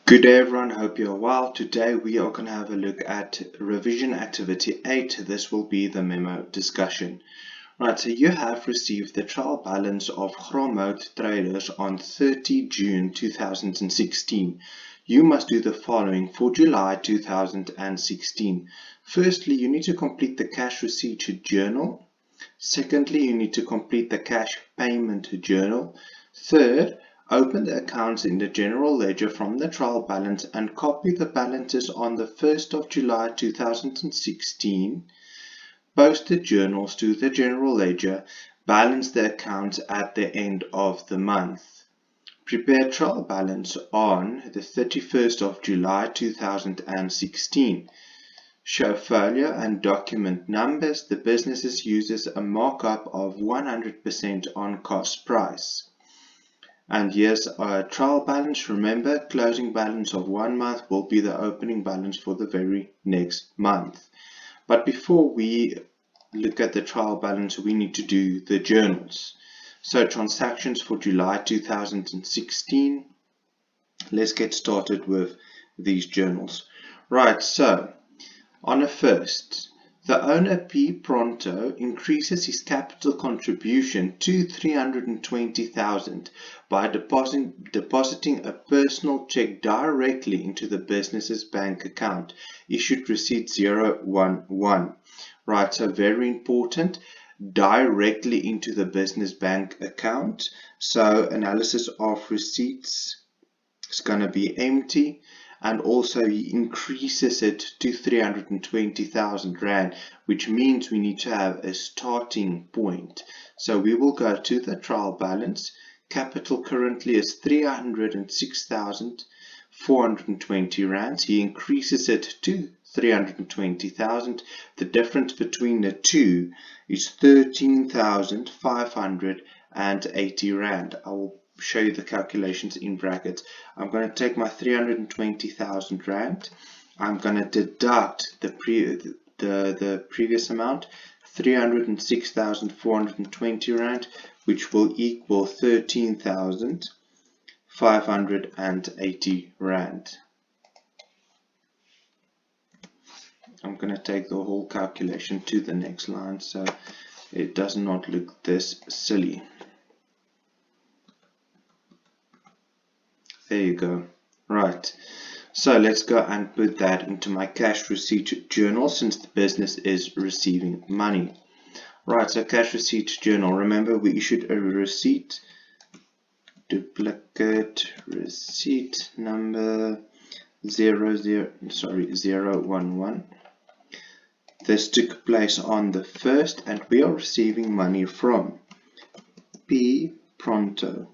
Good day everyone, hope you're well. Today we are going to have a look at revision activity 8. This will be the memo discussion. Right, so you have received the trial balance of Gromhout Traders on 30 June 2016. You must do the following for July 2016. Firstly, you need to complete the cash receipt journal. Secondly, you need to complete the cash payment journal. Third, open the accounts in the general ledger from the trial balance and copy the balances on the 1st of July 2016. Post the journals to the general ledger. Balance the accounts at the end of the month. Prepare trial balance on the 31st of July 2016. Show folio and document numbers. The business uses a markup of 100% on cost price. And here's our trial balance. Remember, closing balance of 1 month will be the opening balance for the very next month. But before we look at the trial balance, we need to do the journals. So transactions for July 2016. Let's get started with these journals. Right, so on the 1st, the owner P. Pronto increases his capital contribution to 320,000 by depositing a personal check directly into the business's bank account. Issued receipt 011. Right, so very important, directly into the business bank account. So analysis of receipts is going to be empty. And also he increases it to 320,000 Rand, which means we need to have a starting point. So we will go to the trial balance. Capital currently is 306,420 Rand. He increases it to 320,000. The difference between the two is 13,580 Rand. I will show you the calculations in brackets. I'm going to take my 320,000 Rand. I'm going to deduct the previous amount, 306,420 Rand, which will equal 13,580 Rand. I'm going to take the whole calculation to the next line so it does not look this silly. There you go. Right, so let's go and put that into my cash receipt journal since the business is receiving money. Right, so cash receipt journal. Remember, we issued a receipt, duplicate receipt number 011. This took place on the 1st and we are receiving money from P. Pronto.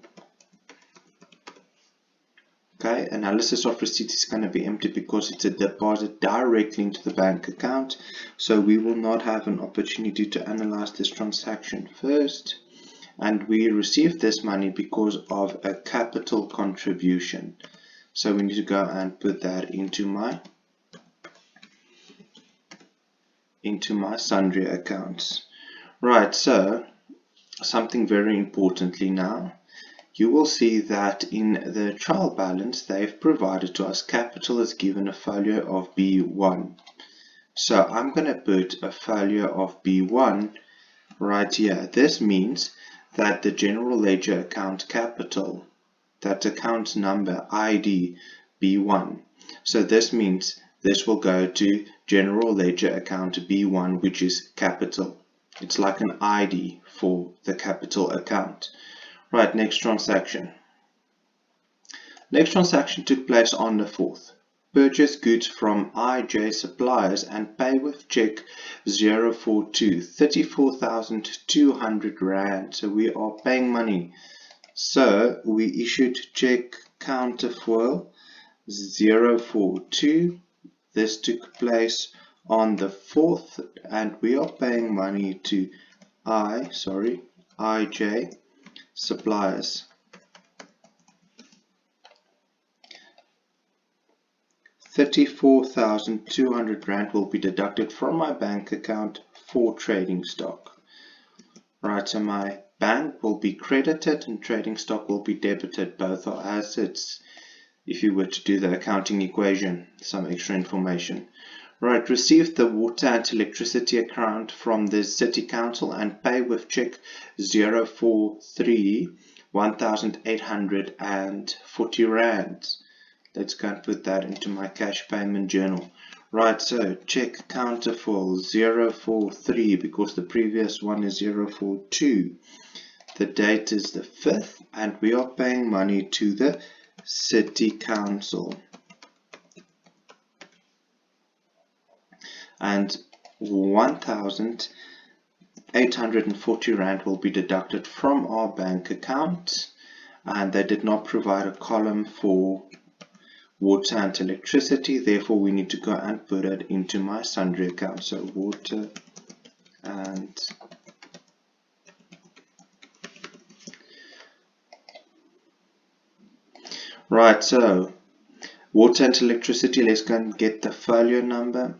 Okay, analysis of receipt is going to be empty because it's a deposit directly into the bank account. So we will not have an opportunity to analyze this transaction first. And we received this money because of a capital contribution. So we need to go and put that into my sundry accounts. Right, so something very importantly now. You will see that in the trial balance they've provided to us capital is given a folio of B1. So I'm going to put a folio of B1 right here. This means that the general ledger account capital, that account number ID B1. So this means this will go to general ledger account B1, which is capital. It's like an ID for the capital account. Right, next transaction. Next transaction took place on the 4th. Purchase goods from IJ suppliers and pay with check 042, 34,200 Rand. So we are paying money. So we issued check counterfoil 042. This took place on the 4th and we are paying money to IJ suppliers. 34,200 Rand will be deducted from my bank account for trading stock. Right, so my bank will be credited and trading stock will be debited. Both are assets. if you were to do the accounting equation, some extra information. Right, received the water and electricity account from the City Council and pay with check 043 1,840 rands. Let's go and put that into my cash payment journal. Right, so check counterfoil 043 because the previous one is 042. The date is the 5th and we are paying money to the City Council. And 1,840 rand will be deducted from our bank account, and they did not provide a column for water and electricity, therefore we need to go and put it into my sundry account. So water and right, so water and electricity, let's go and get the folio number.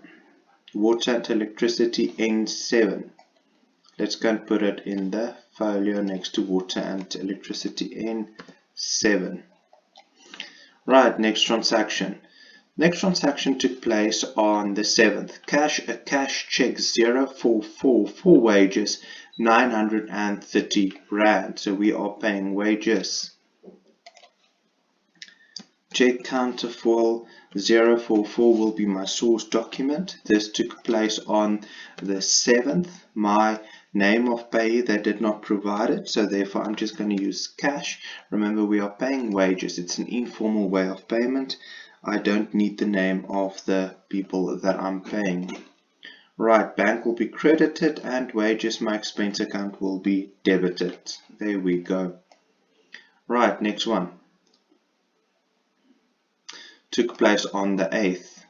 Water and electricity N7. Let's go and put it in the folio next to water and electricity N7. Right, next transaction. Next transaction took place on the 7th. A cash check 044 for wages 930 rand. So we are paying wages. Check counterfoil 044 will be my source document. This took place on the 7th. My name of payee, they did not provide it, so therefore I'm just going to use cash. Remember, we are paying wages. It's an informal way of payment. I don't need the name of the people that I'm paying. Right, bank will be credited and wages, my expense account, will be debited. There we go. Right, next one. Took place on the 8th.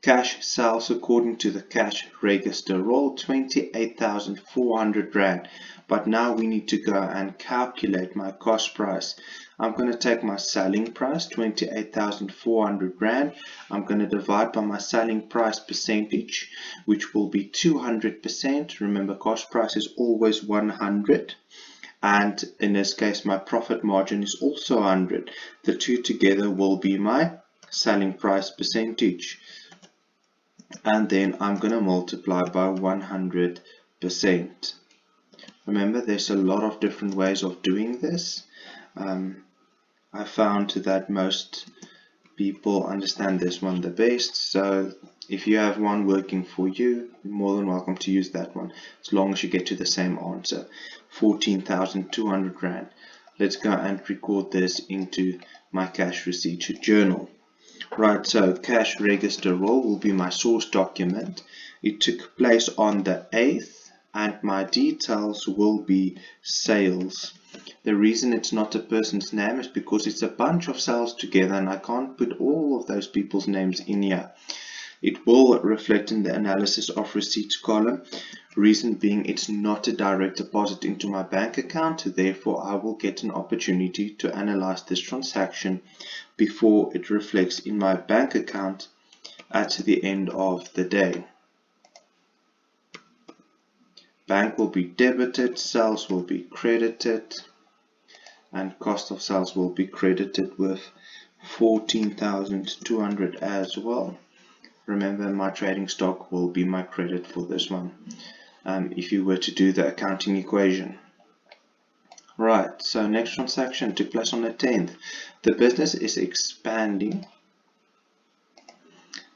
Cash sales according to the cash register roll 28,400 rand. But now we need to go and calculate my cost price. I'm going to take my selling price 28,400 rand. I'm going to divide by my selling price percentage, which will be 200%. Remember, cost price is always 100. And in this case, my profit margin is also 100. The two together will be my selling price percentage, and then I'm going to multiply by 100%. Remember, there's a lot of different ways of doing this. I found that most people understand this one the best, so if you have one working for you, you're more than welcome to use that one, as long as you get to the same answer, 14,200 rand. Let's go and record this into my cash receipt journal. Right, so cash register roll will be my source document. It took place on the 8th and my details will be sales. The reason it's not a person's name is because it's a bunch of sales together and I can't put all of those people's names in here. It will reflect in the analysis of receipts column. Reason being, it's not a direct deposit into my bank account, therefore I will get an opportunity to analyze this transaction before it reflects in my bank account at the end of the day. Bank will be debited, sales will be credited, and cost of sales will be credited with 14,200 as well. Remember, my trading stock will be my credit for this one, if you were to do the accounting equation. Right, so next transaction took place on the 10th. The business is expanding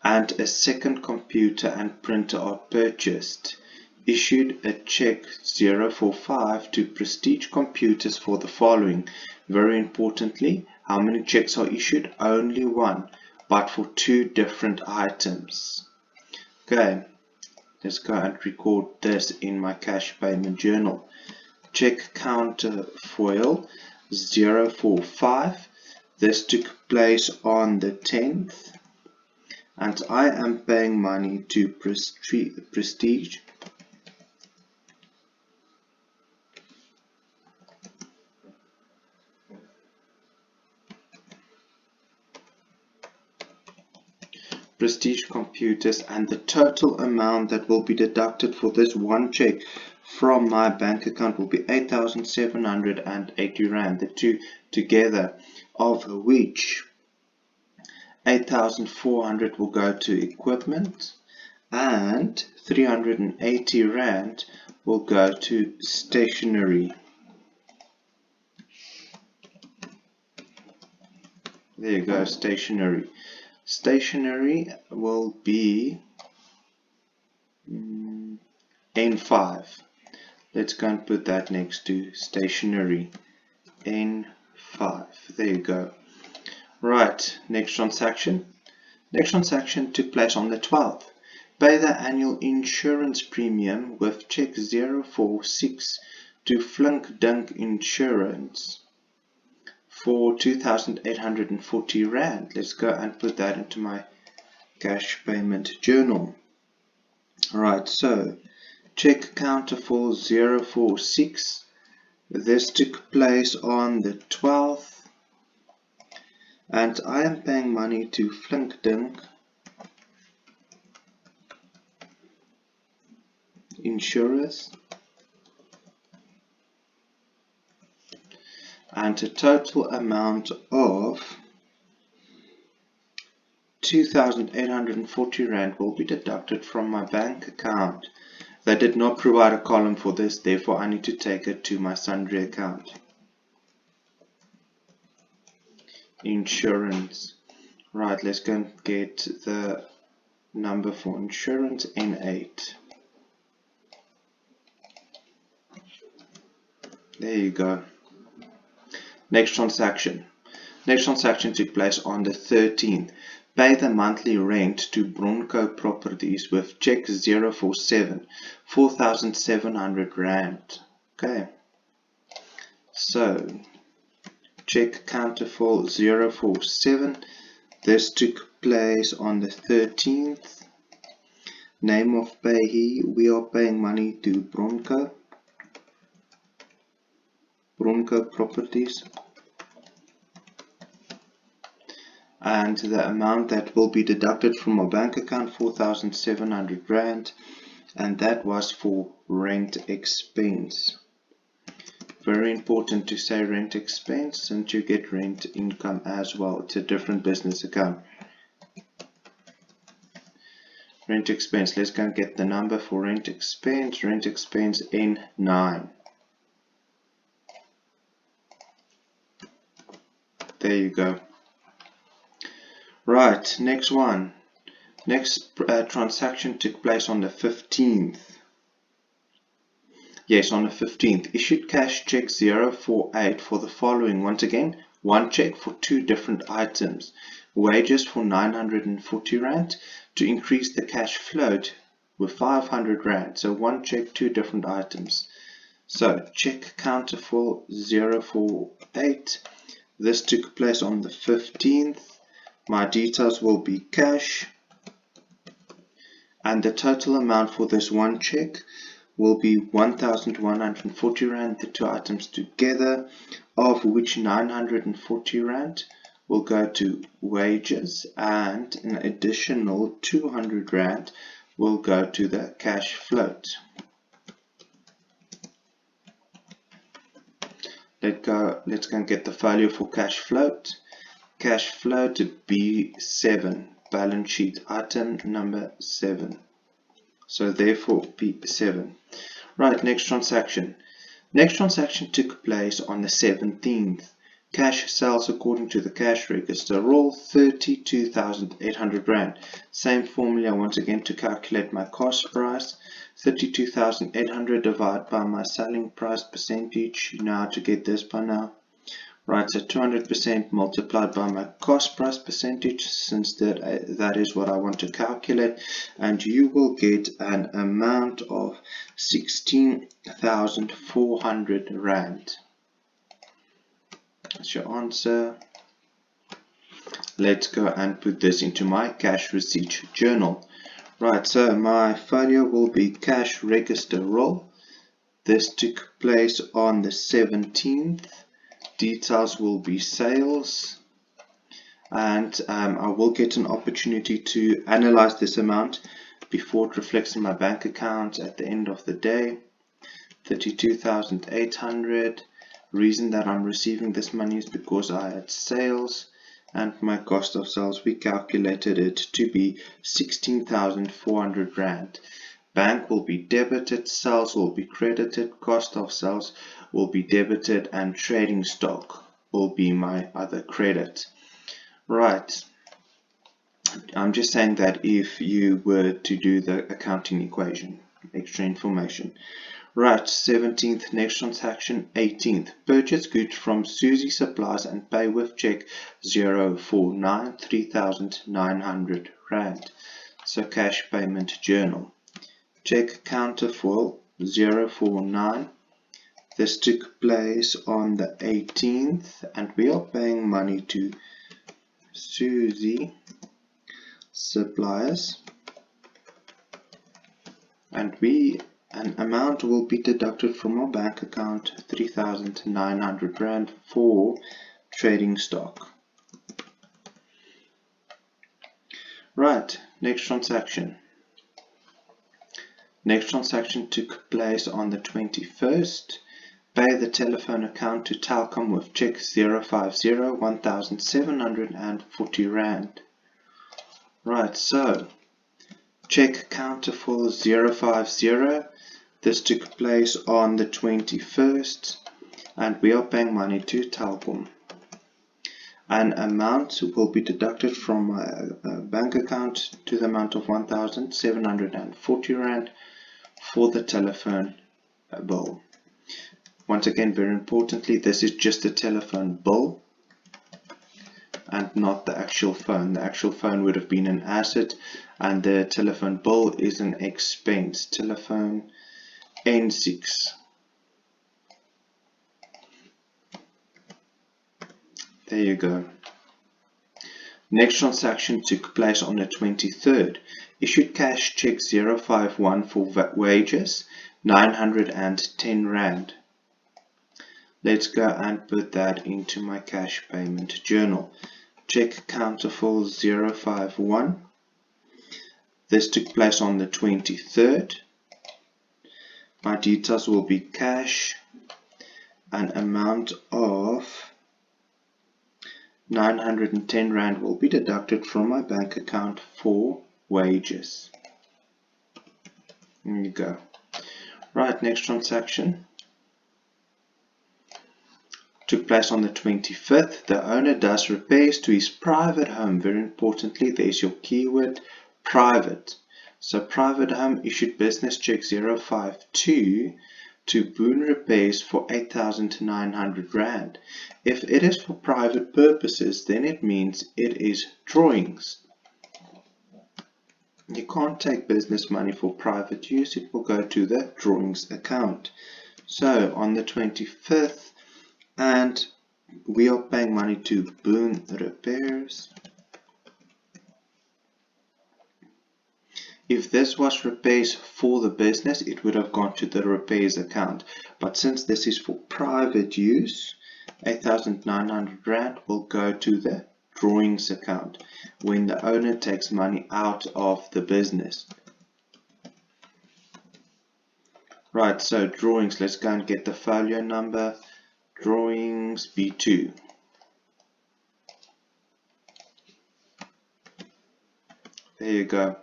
and a second computer and printer are purchased. Issued a check 045 to Prestige Computers for the following. Very importantly, how many checks are issued? Only one, but for two different items. Okay, let's go and record this in my cash payment journal. Check counterfoil 045. This took place on the 10th and I am paying money to Prestige Computers, and the total amount that will be deducted for this one check from my bank account will be 8,780 rand, the two together, of which 8,400 will go to equipment, and 380 rand will go to stationery. There you go, stationery. Stationery will be N5. Let's go and put that next to stationery. N5. There you go. Right, next transaction. Next transaction took place on the 12th. Pay the annual insurance premium with check 046 to Flink Dunk Insurance for 2,840 rand. Let's go and put that into my cash payment journal. Alright, so check counter for 046. This took place on the 12th. And I am paying money to Flink Dunk Insurers, and a total amount of 2,840 rand will be deducted from my bank account. They did not provide a column for this, therefore I need to take it to my sundry account. Insurance. Right, let's go and get the number for insurance, N8. There you go. Next transaction. Next transaction took place on the 13th. Pay the monthly rent to Bronco Properties with check 047, 4,700 rand. Okay. So check counterfoil 047. This took place on the 13th. Name of payee, we are paying money to Bronco Properties, and the amount that will be deducted from our bank account, 4,700 rand, and that was for rent expense. Very important to say rent expense, since you get rent income as well. It's a different business account. Rent expense, let's go and get the number for rent expense. Rent expense N9. There you go. Right, next one. Next transaction took place on the 15th. Yes, on the 15th. Issued cash check 048 for the following. Once again, one check for two different items. Wages for 940 rand to increase the cash float with 500 rand. So one check, two different items. So check counterfoil 048. This took place on the 15th. My details will be cash, and the total amount for this one check will be 1,140 rand, the two items together, of which 940 rand will go to wages, and an additional 200 rand will go to the cash float. Let's go and get the value for cash float. Cash float B7, balance sheet item number 7. So therefore B7. Right, next transaction. Next transaction took place on the 17th. Cash sales according to the cash register roll, 32,800 rand. Same formula once again to calculate my cost price. 32,800 divided by my selling price percentage. You know how to get this by now. Right, so 200% multiplied by my cost price percentage, since that is what I want to calculate, and you will get an amount of 16,400 rand. That's your answer. Let's go and put this into my cash receipt journal. Right, so my failure will be cash register roll. This took place on the 17th. Details will be sales, and I will get an opportunity to analyze this amount before it reflects in my bank account at the end of the day. 32,800. Reason that I'm receiving this money is because I had sales, and my cost of sales, we calculated it to be 16,400 Rand. Bank will be debited, sales will be credited, cost of sales will be debited, and trading stock will be my other credit. Right. I'm just saying that if you were to do the accounting equation, extra information. Right, 17th, next transaction, 18th. Purchase goods from Susie Supplies and pay with check 049 3,900 Rand. So cash payment journal. Check counterfoil 049. This took place on the 18th and we are paying money to Susie Suppliers, and an amount will be deducted from our bank account, 3,900 Rand for trading stock. Right, next transaction. Next transaction took place on the 21st. Pay the telephone account to Telkom with check 050 1,740 Rand. Right, so check counterfoil 050. This took place on the 21st and we are paying money to Telkom. An amount will be deducted from my bank account to the amount of 1,740 Rand for the telephone bill. Once again, very importantly, this is just a telephone bill and not the actual phone. The actual phone would have been an asset and the telephone bill is an expense. Telephone N6. There you go. Next transaction took place on the 23rd. Issued cash check 051 for wages 910 Rand. Let's go and put that into my cash payment journal. Check counterfoil 051. This took place on the 23rd. My details will be cash, an amount of 910 Rand will be deducted from my bank account for wages. There you go. Right, next transaction took place on the 25th. The owner does repairs to his private home. Very importantly, there's your keyword, private. So private home, issued business check 052 to Boone Repairs for 8,900 Rand. If it is for private purposes, then it means it is drawings. You can't take business money for private use. It will go to the drawings account. So on the 25th, and we are paying money to Boone Repairs. If this was repairs for the business, it would have gone to the repairs account. But since this is for private use, 8,900 Rand will go to the drawings account when the owner takes money out of the business. Right, so drawings, let's go and get the folio number. Drawings B2. There you go.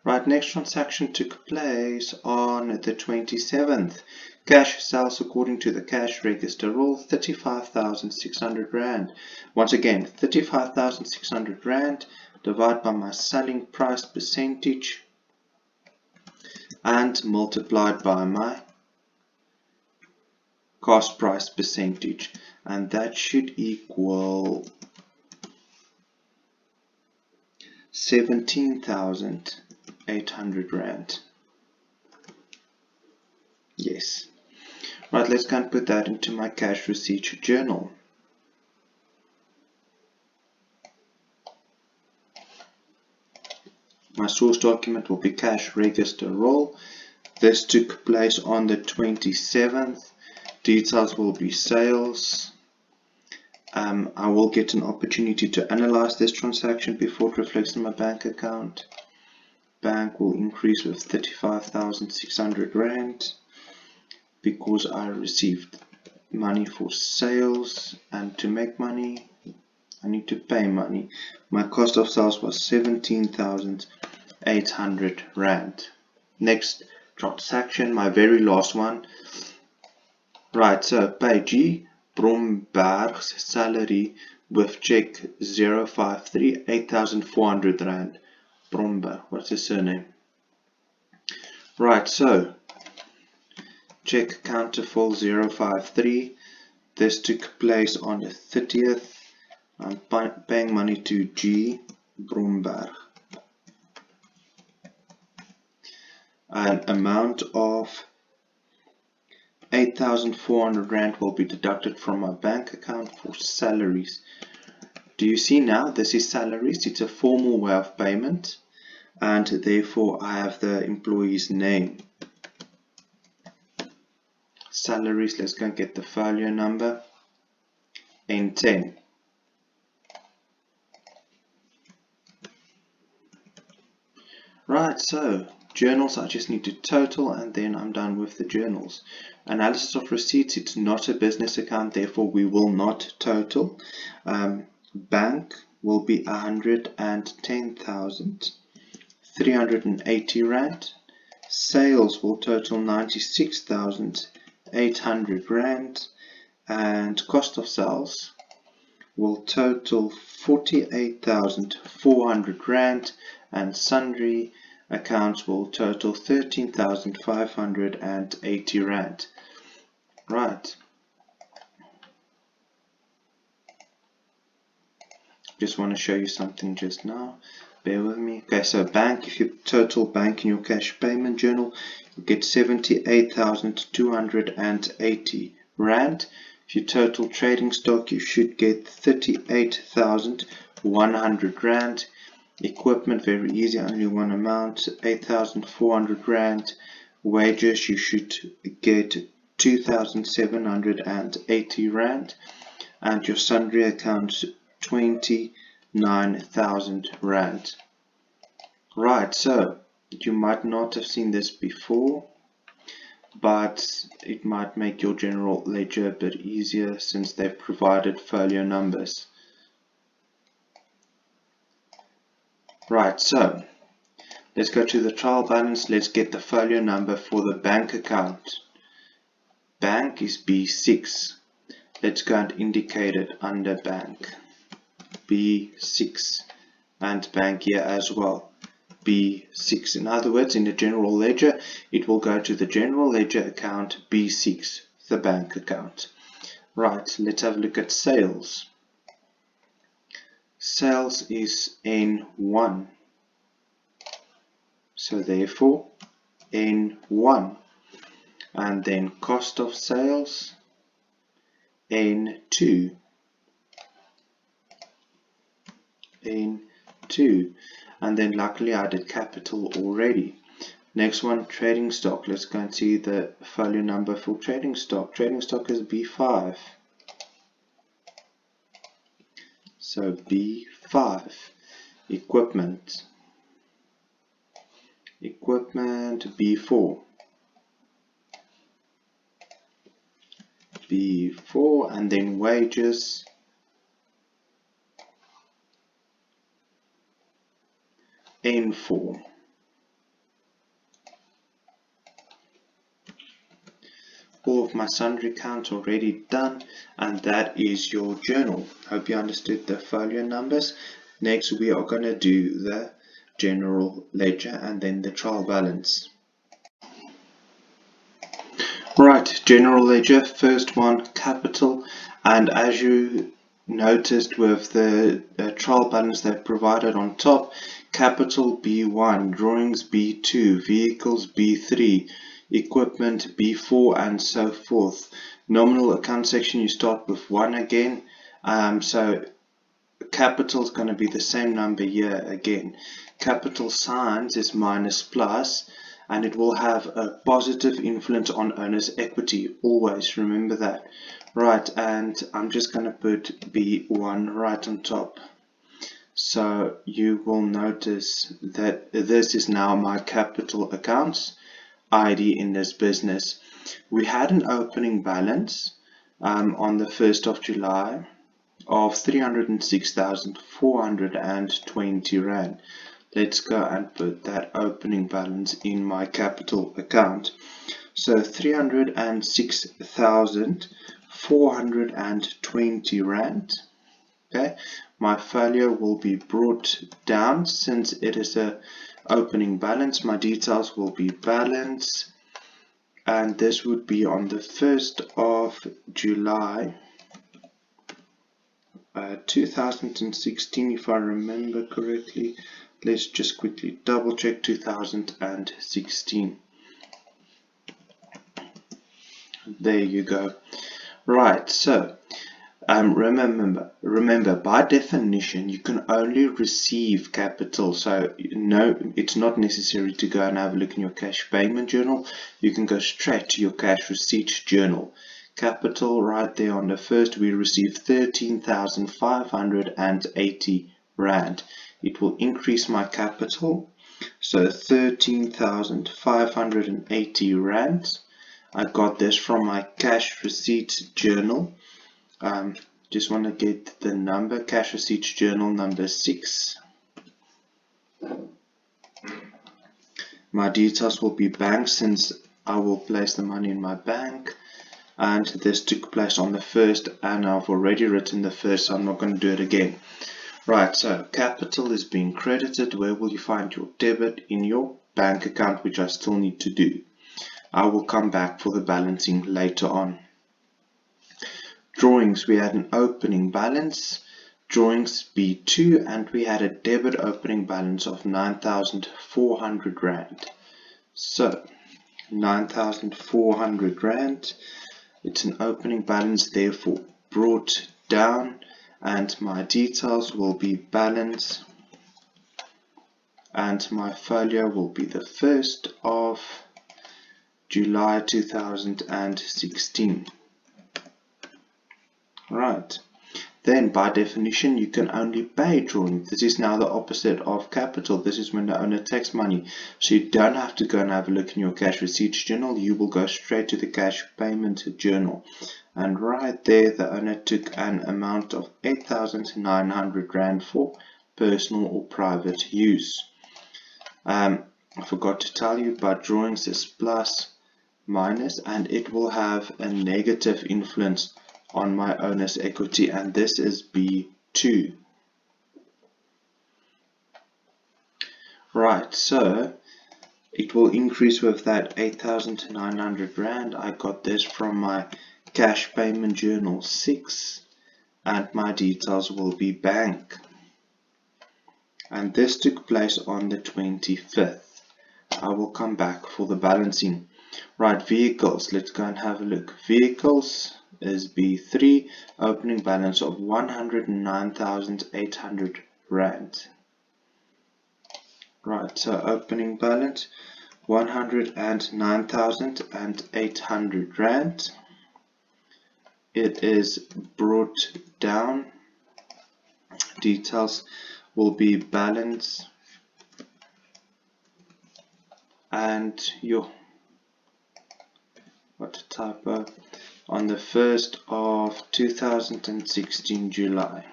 Right, next transaction took place on the 27th. Cash sales according to the cash register rule, 35,600 Rand. Once again, 35,600 Rand divided by my selling price percentage and multiplied by my cost price percentage, and that should equal 17,800 Rand. Yes. Right, let's go and put that into my cash receipt journal. My source document will be cash register roll. This took place on the 27th. Details will be sales. I will get an opportunity to analyze this transaction before it reflects in my bank account. Bank will increase with 35,600 Rand because I received money for sales and to make money. I need to pay money. My cost of sales was 17,800 Rand. Next transaction, my very last one. Right, so pay G. Bromberg's salary with check 053, 8,400 Rand. Bromberg, what's his surname? Right, so check counterfoil 053. This took place on the 30th. I'm paying money to G. Bromberg. An amount of 8,400 Rand will be deducted from my bank account for salaries. Do you see now? This is salaries. It's a formal way of payment, and therefore I have the employee's name. Salaries, let's go and get the folio number. N10. Right, so journals, I just need to total and then I'm done with the journals. Analysis of receipts, it's not a business account, therefore we will not total. Bank will be 110,380 Rand. Sales will total 96,800 Rand. And cost of sales will total 48,400 Rand. And sundry accounts will total 13,580 Rand. Right. Just want to show you something just now. Bear with me. Okay, so bank, if you total bank in your cash payment journal, you get 78,280 Rand. If you total trading stock, you should get 38,100 Rand. Equipment, very easy, only one amount, 8,400 Rand. Wages, you should get 2,780 Rand. And your sundry accounts, 29,000 Rand. Right, so you might not have seen this before, but it might make your general ledger a bit easier since they've provided folio numbers. Right, so let's go to the trial balance. Let's get the folio number for the bank account. Bank is B6. Let's go and indicate it under bank. B6, and bank here as well. B6. In other words, in the general ledger, it will go to the general ledger account B6, the bank account. Right, let's have a look at sales. Sales is N1. So therefore, N1. And then cost of sales, N2. N2. And then luckily I did capital already. Next one, trading stock. Let's go and see the folio number for trading stock. Trading stock is B5. So B5. Equipment. Equipment B4. B4, and then wages N4. All of my sundry accounts already done, and that is your journal. Hope you understood the folio numbers. Next we are going to do the general ledger and then the trial balance. Right, general ledger, first one, capital, and as you noticed with the trial balance they've provided on top, capital B1, drawings B2, vehicles B3, equipment B4, and so forth. Nominal account section, you start with 1 again, so capital is going to be the same number here again. Capital signs is minus plus, and it will have a positive influence on owner's equity. Always remember that. Right, and I'm just going to put B1 right on top. So you will notice that this is now my capital accounts ID in this business. We had an opening balance on the 1st of July of 306,420 Rand. Let's go and put that opening balance in my capital account. So 306,420 Rand. Okay, my failure will be brought down since it is a opening balance. My details will be balance, and this would be on the 1st of July 2016, if I remember correctly. Let's just quickly double check. 2016. There you go. Right, so remember, by definition, you can only receive capital. So no, it's not necessary to go and have a look in your cash payment journal. You can go straight to your cash receipts journal. Capital, right there on the 1st, we received 13,580 Rand. It will increase my capital. So 13,580 Rand. I got this from my cash receipts journal. Just want to get the number, cash receipts journal number 6. My details will be bank since I will place the money in my bank, and this took place on the 1st, and I've already written the 1st, so I'm not going to do it again. Right, so capital is being credited. Where will you find your debit? In your bank account, which I still need to do. I will come back for the balancing later on. Drawings, we had an opening balance, drawings B2, and we had a debit opening balance of 9,400 Rand. So 9,400 Rand, it's an opening balance, therefore brought down, and my details will be balance, and my failure will be the 1st of July 2016. Right, then by definition you can only pay drawing. This is now the opposite of capital. This is when the owner takes money, so you don't have to go and have a look in your cash receipts journal. You will go straight to the cash payment journal, and right there the owner took an amount of 8,900 Rand for personal or private use. I forgot to tell you, but drawings is plus minus, and it will have a negative influence on my owner's equity, and this is B2. Right, so it will increase with that 8,900 Rand. I got this from my cash payment journal 6, and my details will be bank, and this took place on the 25th. I will come back for the balancing. Right, vehicles, let's go and have a look. Vehicles is B3, opening balance of 109,800 Rand. Right, so opening balance 109,800 Rand. It is brought down. Details will be balance, and what a typo, on the 1st of 2016 July.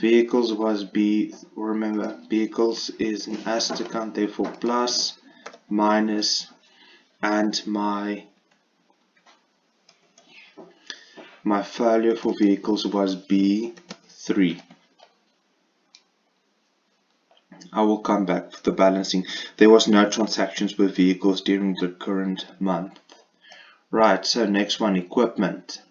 Vehicles was B. Remember, vehicles is an asset account, therefore plus, minus, and my failure for vehicles was B3. I will come back for the balancing. There was no transactions with vehicles during the current month. Right, so next one, equipment.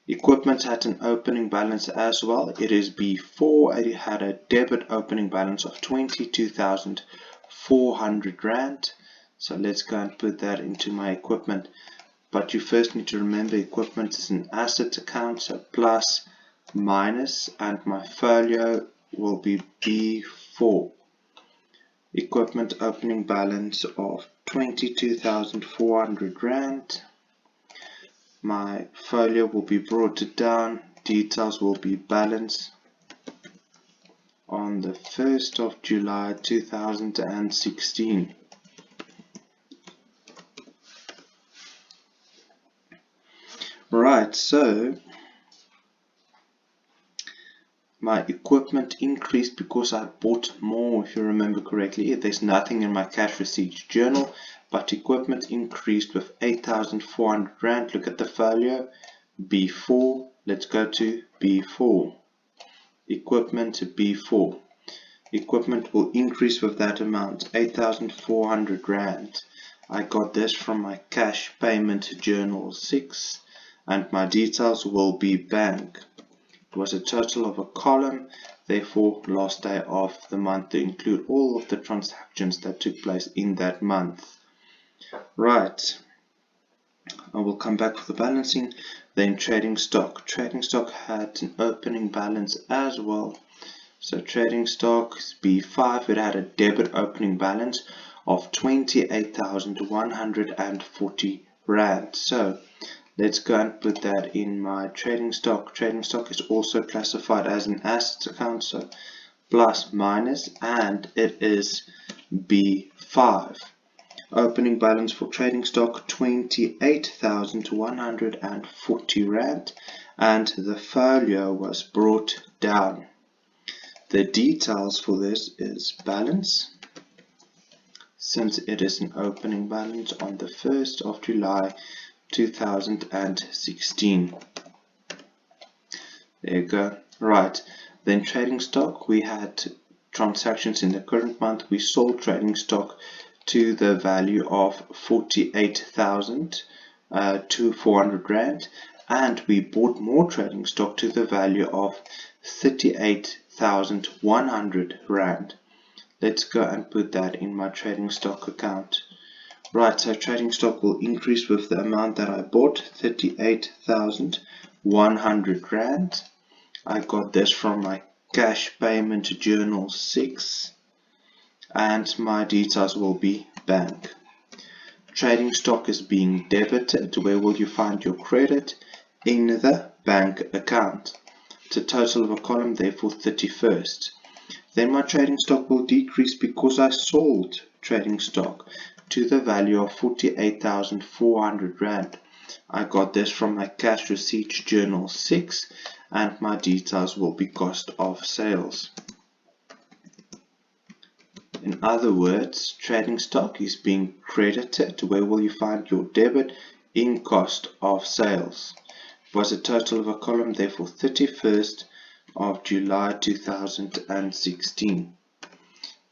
Equipment had an opening balance as well. It is B4. It had a debit opening balance of 22,400 Rand. So let's go and put that into my equipment. But you first need to remember equipment is an asset account, so plus, minus, and my failure will be B4. Equipment opening balance of 22,400 Rand. My failure will be brought down. Details will be balance on the 1st of July 2016. Right, so my equipment increased because I bought more, if you remember correctly. There's nothing in my cash receipts journal, but equipment increased with 8,400 Rand. Look at the folio, B4. Let's go to B4. Equipment to B4. Equipment will increase with that amount, 8,400 Rand. I got this from my cash payment journal 6, and my details will be bank. It was a total of a column, therefore last day of the month to include all of the transactions that took place in that month. Right, I will come back for the balancing. Then trading stock. Trading stock had an opening balance as well. So trading stock B5, it had a debit opening balance of 28,140 Rand. So let's go and put that in my trading stock. Trading stock is also classified as an assets account, so plus minus, and it is B5. Opening balance for trading stock 28,140 Rand, and the folio was brought down. The details for this is balance, since it is an opening balance on the 1st of July 2016. There you go. Right, then trading stock, we had transactions in the current month. We sold trading stock to the value of 48,400 Rand, and we bought more trading stock to the value of 38,100 Rand. Let's go and put that in my trading stock account. Right, so trading stock will increase with the amount that I bought, 38,100 Rand. I got this from my cash payment journal 6, and my details will be bank. Trading stock is being debited. Where will you find your credit? In the bank account. It's a total of a column, therefore 31st. Then my trading stock will decrease because I sold trading stock to the value of 48,400 Rand. I got this from my cash receipts journal 6, and my details will be cost of sales. In other words, trading stock is being credited. Where will you find your debit? In cost of sales. It was a total of a column, therefore 31st of July 2016.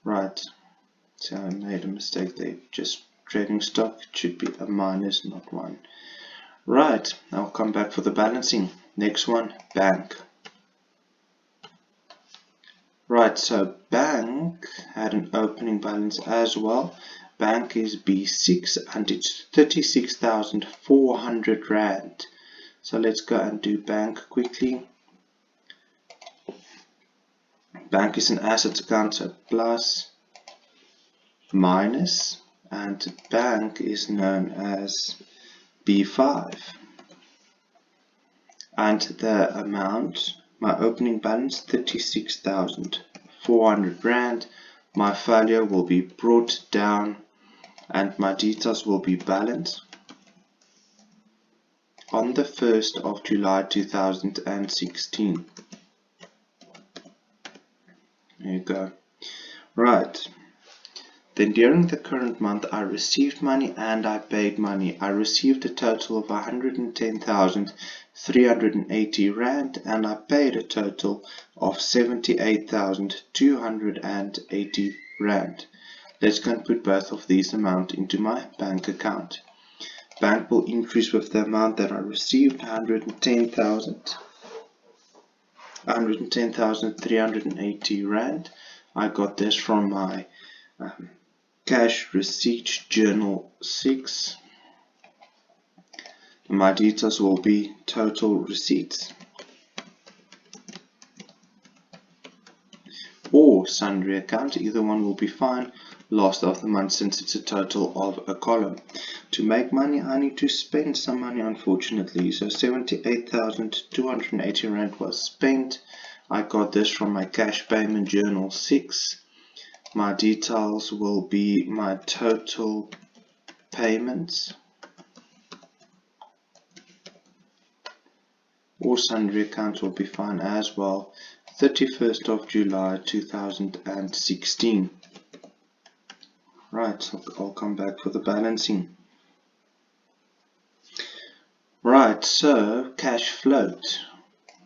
Right, so I made a mistake there. Just trading stock, it should be a minus, not 1. Right, I'll come back for the balancing. Next one, bank. Right, so bank had an opening balance as well. Bank is B6 and it's 36,400 Rand. So let's go and do bank quickly. Bank is an assets account, so plus, minus, and bank is known as B5. And the amount, my opening balance 36,400 Rand. My folio will be brought down and my details will be balanced on the 1st of July 2016. There you go. Right. Then during the current month I received money and I paid money. I received a total of 110,380 Rand and I paid a total of 78,280 Rand. Let's go and put both of these amounts into my bank account. Bank will increase with the amount that I received, 110,380 Rand. I got this from my cash receipts journal 6. My details will be total receipts or sundry account, either one will be fine. Last of the month, since it's a total of a column. To make money I need to spend some money, unfortunately, so 78,280 Rand was spent. I got this from my cash payment journal 6. My details will be my total payments or sundry account will be fine as well. 31st of July 2016. Right, I'll come back for the balancing. Right, so cash float,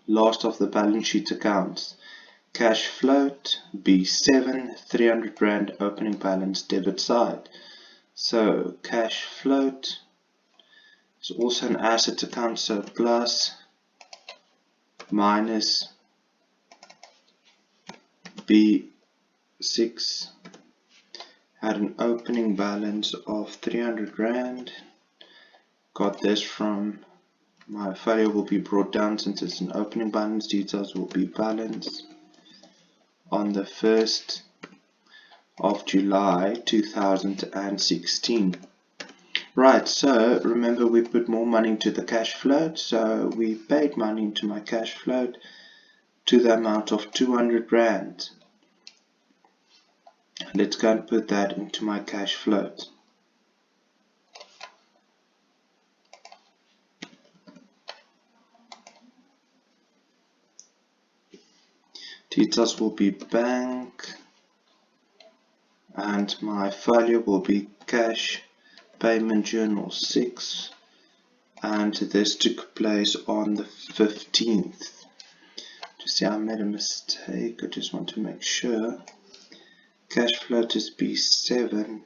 last of the balance sheet accounts. Cash float B7, 300 Rand opening balance debit side. So cash float is also an asset account, so plus minus B6 had an opening balance of 300 Rand. Got this from my failure will be brought down since it's an opening balance. Details will be balance on the 1st of July 2016. Right, so remember we put more money into the cash float, so we paid money into my cash float to the amount of 200 Rand. Let's go and put that into my cash float. Details will be bank, and my failure will be cash payment journal 6, and this took place on the 15th. You see, I made a mistake. I just want to make sure. Cash float is B7.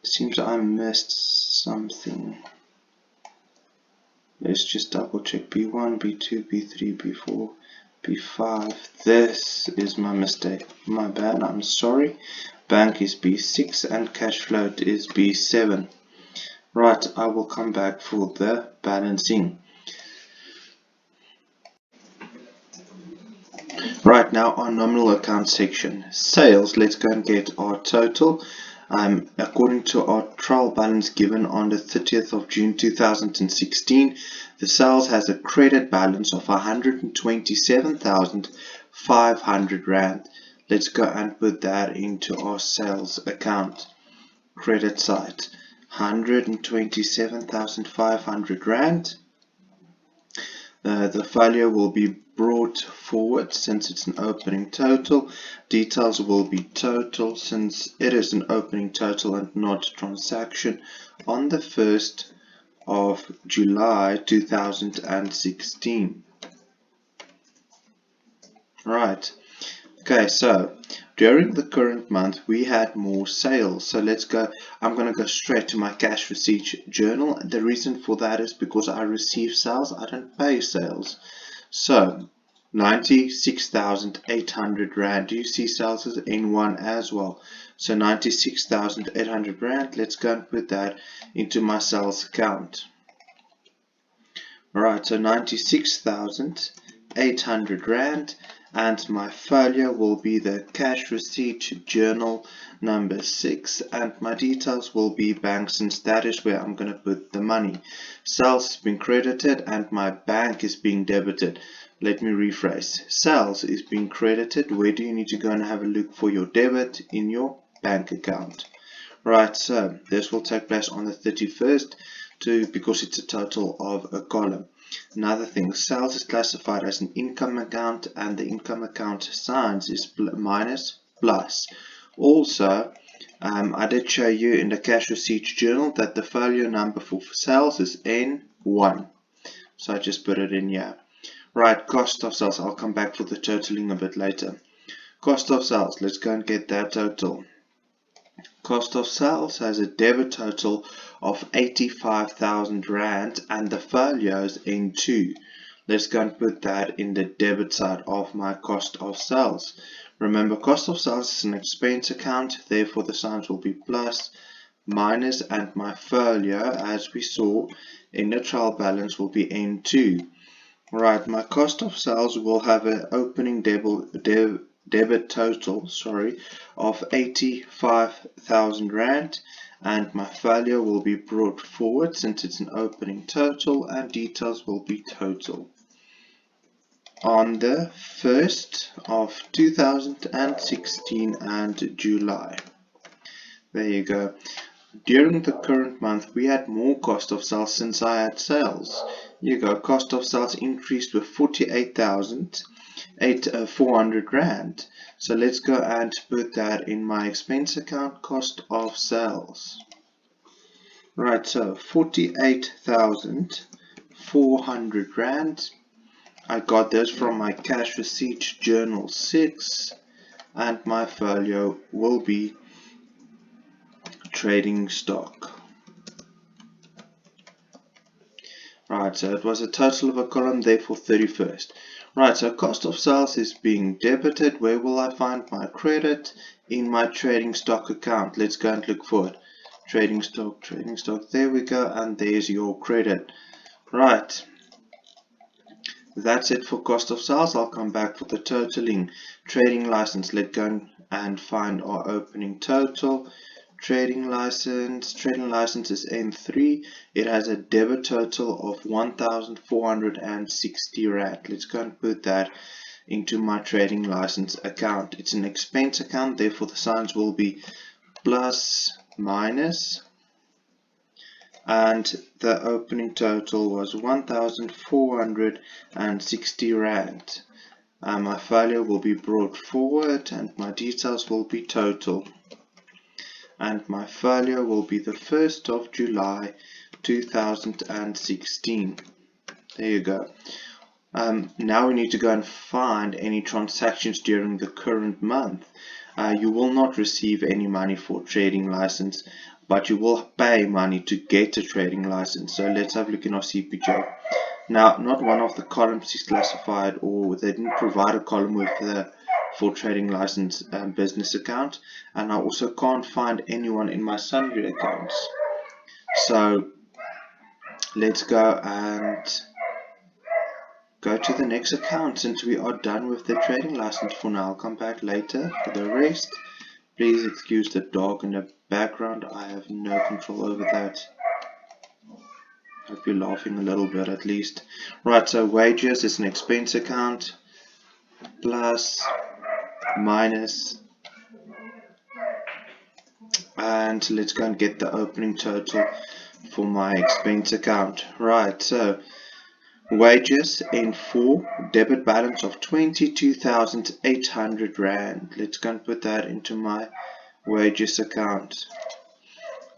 Seems I missed something. Let's just double check. B1, B2, B3, B4, B5. This is my mistake. My bad. I'm sorry. Bank is B6 and cash float is B7. Right, I will come back for the balancing. Right, now our nominal account section. Sales, let's go and get our total. According to our trial balance given on the 30th of June 2016, the sales has a credit balance of 127,500 Rand. Let's go and put that into our sales account. Credit side, 127,500 Rand. The failure will be brought forward since it's an opening total. Details will be total since it is an opening total and not transaction on the 1st of July 2016. Right. Okay, so during the current month we had more sales, so let's go. I'm going to go straight to my cash receipts journal. The reason for that is because I receive sales, I don't pay sales. So 96,800 Rand. Do you see sales as N1 as well? So 96,800 Rand. Let's go and put that into my sales account. Alright, so 96,800 Rand. And my failure will be the cash receipt journal number 6, and my details will be bank since that is where I'm going to put the money. Sales has been credited and my bank is being debited. Let me rephrase. Sales is being credited. Where do you need to go and have a look for your debit? In your bank account. Right, so this will take place on the 31st because it's a total of a column. Another thing, sales is classified as an income account and the income account signs is minus plus. Also, I did show you in the cash receipts journal that the failure number for sales is N1. So I just put it in here. Right, cost of sales. I'll come back for the totaling a bit later. Cost of sales. Let's go and get that total. Cost of sales has a debit total of 85,000 Rand and the failure is N2. Let's go and put that in the debit side of my cost of sales. Remember, cost of sales is an expense account, therefore the signs will be plus, minus, and my failure, as we saw in the trial balance, will be N2. Right, my cost of sales will have an opening debit total of 85,000 Rand, and my failure will be brought forward since it's an opening total and details will be total. On the 1st of 2016 and July. There you go. During the current month, we had more cost of sales since I had sales. Here you go, cost of sales increased with 48,400 Rand. So let's go and put that in my expense account, cost of sales. Right, so 48,400 Rand. I got this from my cash receipts journal 6, and my folio will be trading stock. Right, so it was a total of a column there for 31st. Right, so cost of sales is being debited. Where will I find my credit? In my trading stock account. Let's go and look for it. Trading stock, there we go, and there's your credit. Right, that's it for cost of sales. I'll come back for the totaling. Trading license, let's go and find our opening total. Trading license is N3. It has a debit total of 1,460 Rand. Let's go and put that into my trading license account. It's an expense account, therefore the signs will be plus, minus, and the opening total was 1,460 Rand. My folio will be brought forward and my details will be total. And my folio will be the 1st of July 2016. There you go. Now we need to go and find any transactions during the current month. You will not receive any money for trading license, but you will pay money to get a trading license. So let's have a look in our CPJ. Now, not one of the columns is classified, or they didn't provide a column with the for trading license business account, and I also can't find anyone in my sundry accounts. So let's go and go to the next account since we are done with the trading license for now. I'll come back later for the rest. Please excuse the dog in the background. I have no control over that. Hope you're laughing a little bit at least. Right, so wages is an expense account. Plus, minus, and let's go and get the opening total for my expense account. Right, so wages N4, debit balance of 22,800 Rand. Let's go and put that into my wages account.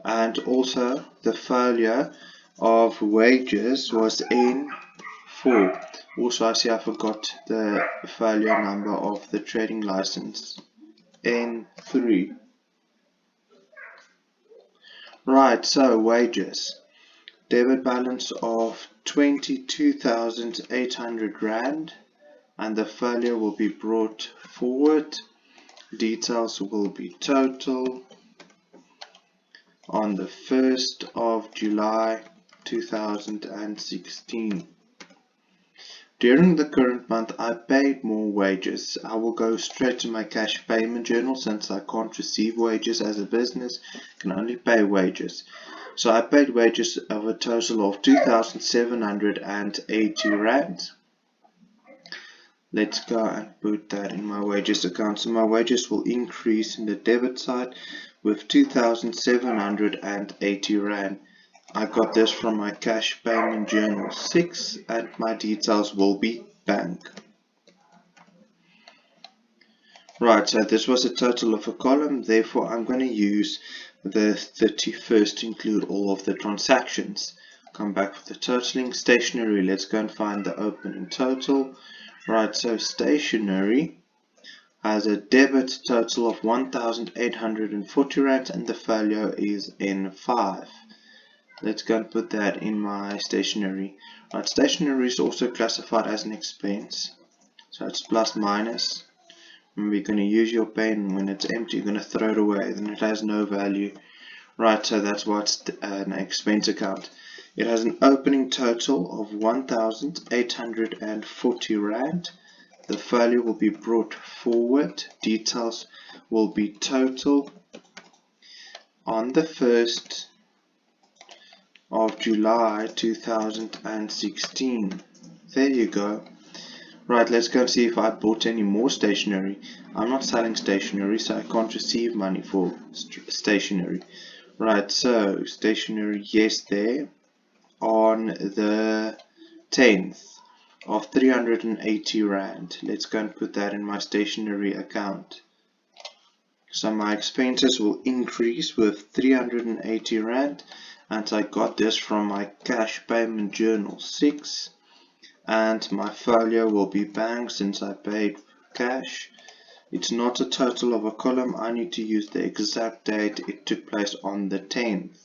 And also the folio of wages was N4. Also, I see I forgot the folio number of the trading license, N3. Right, so wages, debit balance of 22,800 Rand, and the folio will be brought forward. Details will be total on the 1st of July 2016. During the current month, I paid more wages. I will go straight to my cash payment journal since I can't receive wages as a business, I can only pay wages. So I paid wages of a total of 2,780 Rand. Let's go and put that in my wages account. So my wages will increase in the debit side with 2,780 Rand. I got this from my cash payment journal 6, and my details will be bank. Right, so this was a total of a column, therefore I'm going to use the 31st to include all of the transactions. Come back for the totaling. Stationery, let's go and find the opening total. Right, so stationery has a debit total of 1,840 Rand and the folio is N5. Let's go and put that in my stationery. Right, stationery is also classified as an expense, so it's plus minus. Remember, you're going to use your pen. When it's empty, you're going to throw it away, then it has no value. Right, so that's why it's an expense account. It has an opening total of 1,840 Rand. The folio will be brought forward. Details will be total on the 1st of July 2016. There you go. Right, let's go and see if I bought any more stationery. I'm not selling stationery, so I can't receive money for stationery. Right, so stationery, yes, there on the 10th of 380 Rand. Let's go and put that in my stationery account. So my expenses will increase with 380 Rand, and I got this from my cash payment journal 6, and my folio will be bang since I paid cash. It's not a total of a column, I need to use the exact date it took place on the 10th.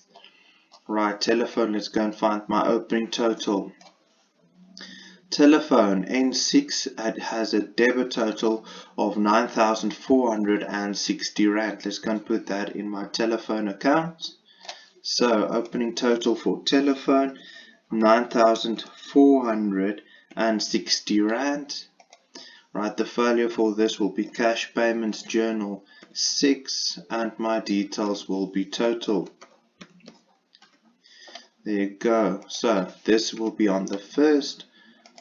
Right, telephone, let's go and find my opening total. Telephone N6 has a debit total of 9,460 Rand. Let's go and put that in my telephone account. So opening total for telephone 9,460 Rand. Right, the folio for this will be cash payments journal 6, and my details will be total. There you go. So this will be on the 1st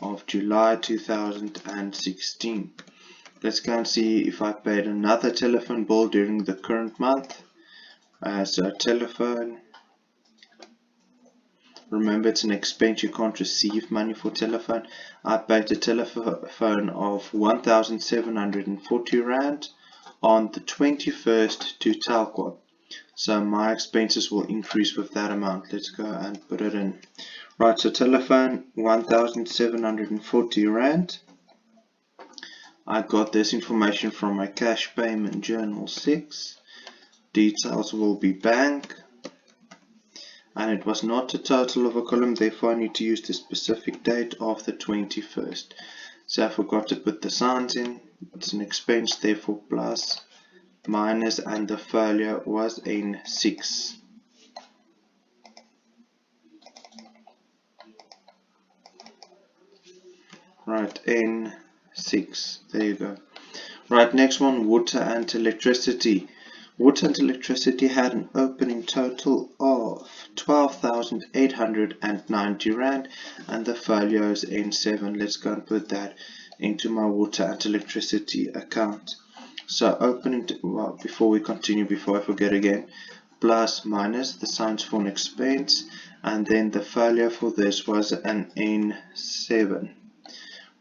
of July 2016. Let's go and see if I paid another telephone bill during the current month. So telephone, remember it's an expense, you can't receive money for telephone. I paid a telephone of 1,740 Rand on the 21st to Telkom. So my expenses will increase with that amount. Let's go and put it in. Right, so telephone 1,740 Rand. I got this information from my cash payment journal 6. Details will be bank. And it was not a total of a column, therefore I need to use the specific date of the 21st. So I forgot to put the signs in. It's an expense, therefore plus, minus, and the folio was in 6. Right, N6, there you go. Right, next one, water and electricity. Water and electricity had an opening total of 12,890 Rand, and the folio is N7. Let's go and put that into my water and electricity account. So opening, well, before we continue, before I forget again, plus, minus, the signs for an expense, and then the folio for this was an N7.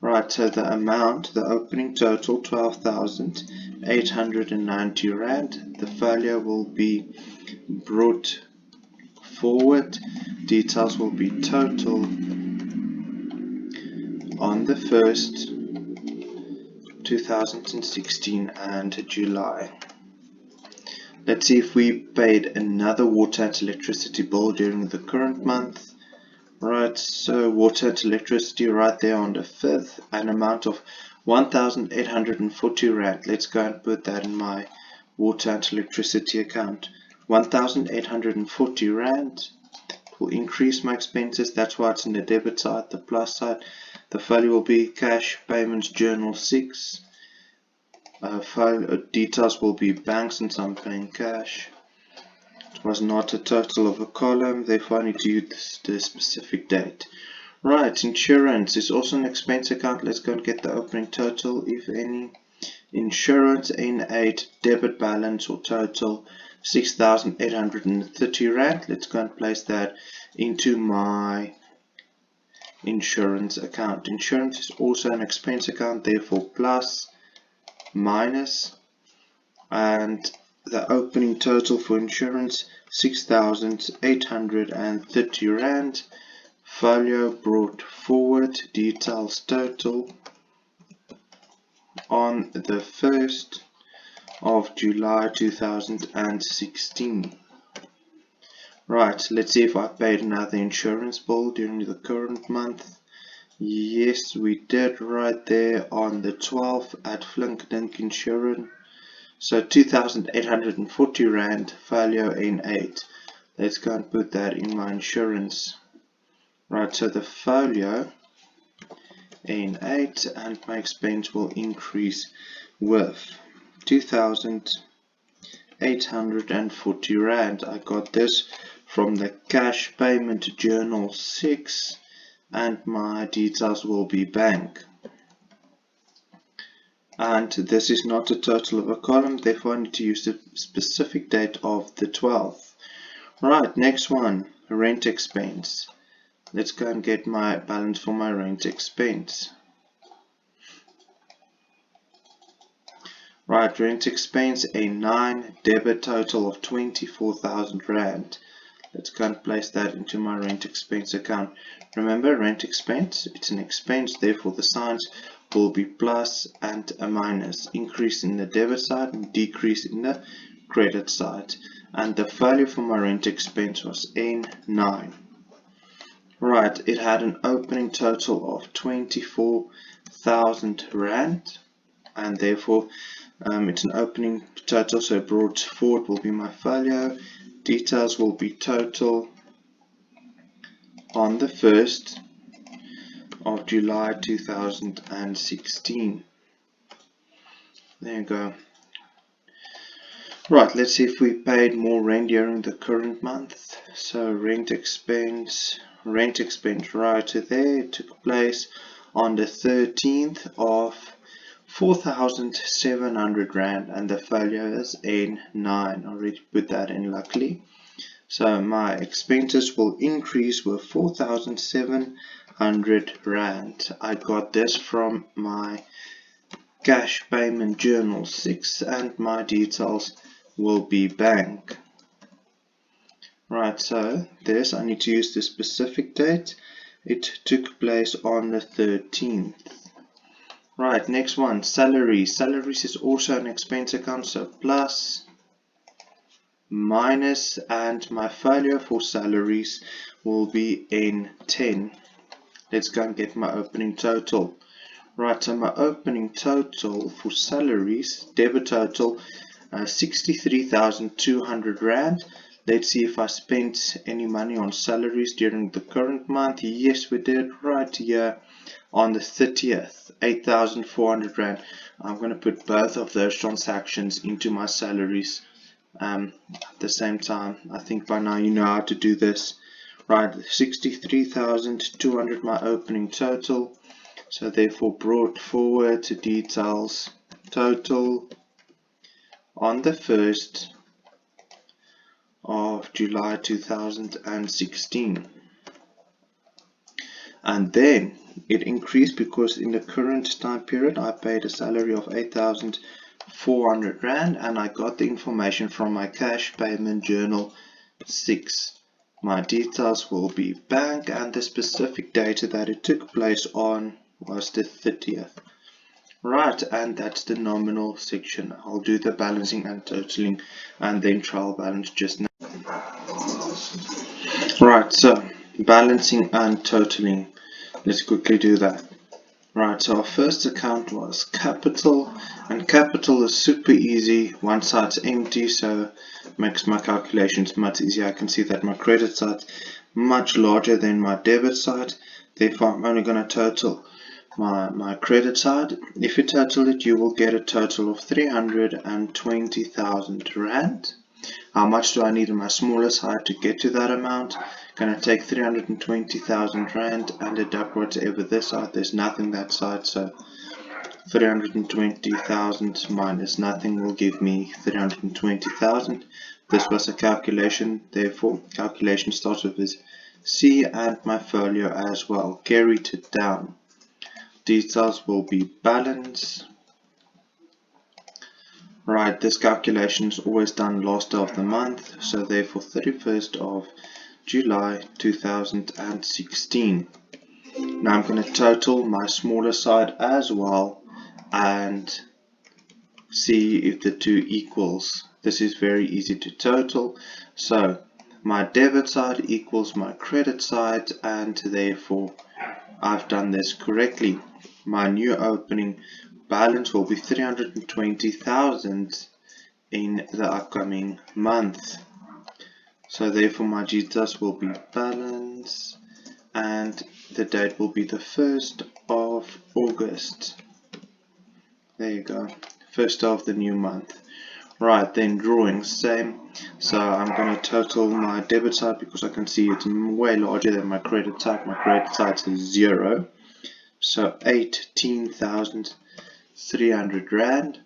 Right, so the amount, the opening total, 12,890 Rand. The folio will be brought forward. Details will be total on the 1st, 2016 and July. Let's see if we paid another water and electricity bill during the current month. Right, so water and electricity right there on the 5th, an amount of 1,840 Rand. Let's go and put that in my water and electricity account. 1,840 Rand will increase my expenses, that's why it's in the debit side. The plus side, the value will be cash payments journal 6. Details will be bank since I'm paying cash. It was not a total of a column, therefore I need to use the specific date. Right, insurance is also an expense account. Let's go and get the opening total, if any. Insurance N8 debit balance or total 6,830 Rand. Let's go and place that into my insurance account. Insurance is also an expense account, therefore plus, minus, and the opening total for insurance 6,830 Rand. Folio brought forward. Details total on the 1st of July 2016. Right, let's see if I paid another insurance bill during the current month. Yes, we did, right there on the 12th at Flinkdink Insurance. So 2,840 Rand, folio N8. Let's go and put that in my insurance. Right, so the folio N8, and my expense will increase with 2,840 Rand. I got this from the cash payment journal 6, and my details will be bank. And this is not a total of a column, therefore I need to use the specific date of the 12th. Right, next one, rent expense. Let's go and get my balance for my rent expense. Right, rent expense, a 9, debit total of 24,000 Rand. Let's go and place that into my rent expense account. Remember, rent expense, it's an expense, therefore the signs will be plus and a minus. Increase in the debit side and decrease in the credit side. And the value for my rent expense was N9. Right, it had an opening total of 24,000 Rand, and therefore it's an opening total, so brought forward will be my folio. Details will be total on the 1st of July 2016. There you go. Right, let's see if we paid more rent during the current month. So rent expense right there, it took place on the 13th of 4,700 Rand, and the folio is N9. Already put that in luckily. So my expenses will increase with 4,700 Rand. I got this from my cash payment journal 6, and my details will be bank. Right, so this I need to use the specific date. It took place on the 13th. Right, next one, salaries. Salaries is also an expense account, so plus, minus, and my folio for salaries will be N10. Let's go and get my opening total. Right, so my opening total for salaries, debit total, 63,200 Rand. Let's see if I spent any money on salaries during the current month. Yes, we did, right here on the 30th, 8,400 Rand. I'm going to put both of those transactions into my salaries at the same time. I think by now you know how to do this. Right, 63,200 my opening total. So therefore brought forward to details total on the 1st of July 2016. And then it increased because in the current time period I paid a salary of 8,400 Rand, and I got the information from my cash payment journal 6. My details will be bank, and the specific date that it took place on was the 30th. Right, and that's the nominal section. I'll do the balancing and totaling and then trial balance just now. Right, so balancing and totaling. Let's quickly do that. Right, so our first account was capital, and capital is super easy. One side's empty, so makes my calculations much easier. I can see that my credit side much larger than my debit side. Therefore, I'm only going to total my credit side. If you total it, you will get a total of 320,000 Rand. How much do I need in my smaller side to get to that amount? Going to take 320,000 Rand and deduct whatever this side. There's nothing that side, so 320,000 minus nothing will give me 320,000. This was a calculation, therefore calculation starts with this C, and my folio as well. Carried it down. Details will be balance. Right, this calculation is always done last of the month, so therefore 31st of July 2016. Now I'm going to total my smaller side as well and see if the two equals. This is very easy to total. So my debit side equals my credit side, and therefore I've done this correctly. My new opening balance will be 320,000 in the upcoming month. So therefore my details will be balance, and the date will be the 1st of August. There you go, 1st of the new month. Right, then drawing, same. So I'm going to total my debit side because I can see it's way larger than my credit side. My credit side is 0. So 18,300 Rand.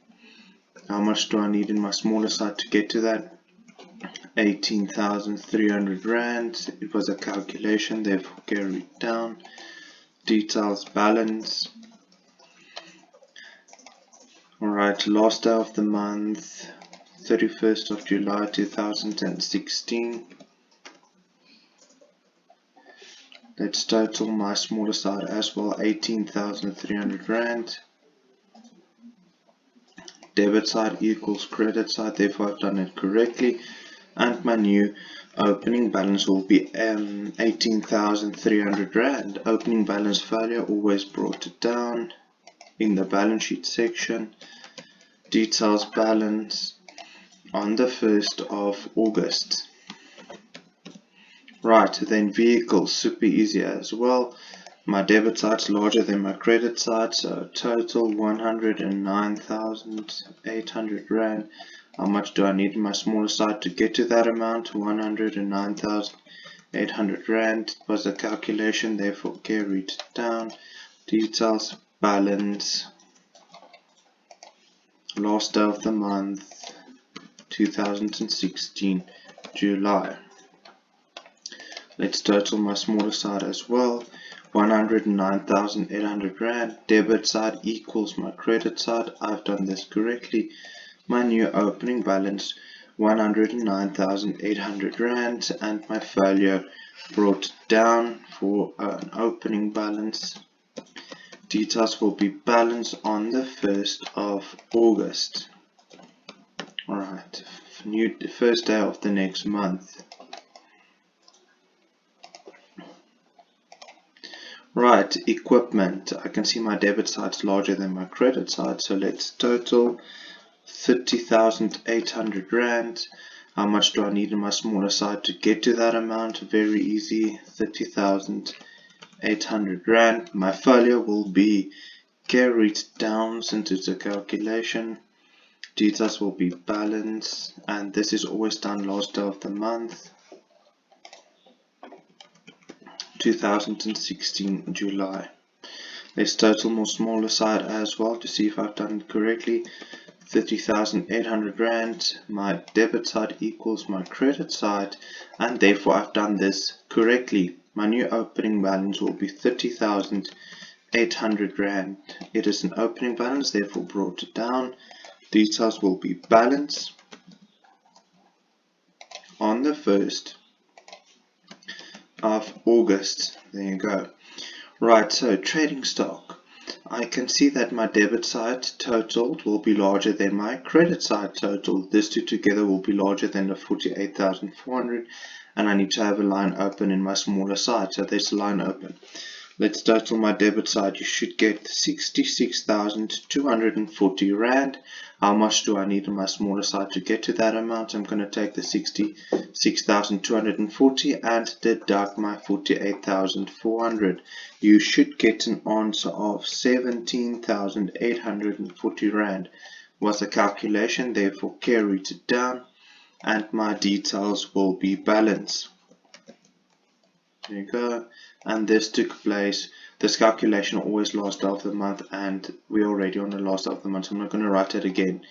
How much do I need in my smaller side to get to that? 18,300 rand. It was a calculation, therefore carried down. Details balance. Alright, last day of the month, 31st of July 2016. Let's total my smaller side as well, 18,300 rand. Debit side equals credit side, therefore I've done it correctly. And my new opening balance will be 18,300 rand. Opening balance failure, always brought it down in the balance sheet section. Details balance on the 1st of August. Right, then vehicles, super easy as well. My debit side is larger than my credit side, so total 109,800 rand. How much do I need in my smaller side to get to that amount? 109,800 rand was the calculation, therefore carried down. Details balance. Last day of the month, 2016, July. Let's total my smaller side as well. 109,800 rand. Debit side equals my credit side. I've done this correctly. My new opening balance, 109,800 rand, and my failure brought down for an opening balance. Details will be balanced on the 1st of August. Alright, the first day of the next month. Right, equipment. I can see my debit side is larger than my credit side, so let's total 30,800 rand. How much do I need in my smaller side to get to that amount? Very easy, 30,800 rand. My failure will be carried down since it's a calculation. Details will be balanced, and this is always done last day of the month, 2016 July. Let's total my smaller side as well to see if I've done it correctly. 30,800 rand. My debit side equals my credit side, and therefore I've done this correctly. My new opening balance will be 30,800 rand. It is an opening balance, therefore brought it down. Details will be balanced on the 1st of August. There you go. Right, so trading stock. I can see that my debit side totaled will be larger than my credit side total. These two together will be larger than the 48,400, and I need to have a line open in my smaller side, so there's a line open. Let's total my debit side. You should get 66,240 rand. How much do I need in my smaller side to get to that amount? I'm going to take the 66,240 and deduct my 48,400. You should get an answer of 17,840 rand. Was a calculation, therefore carried it down, and my details will be balanced. There you go. And this took place, this calculation always last day of the month, and we're already on the last day of the month, so I'm not going to write it again.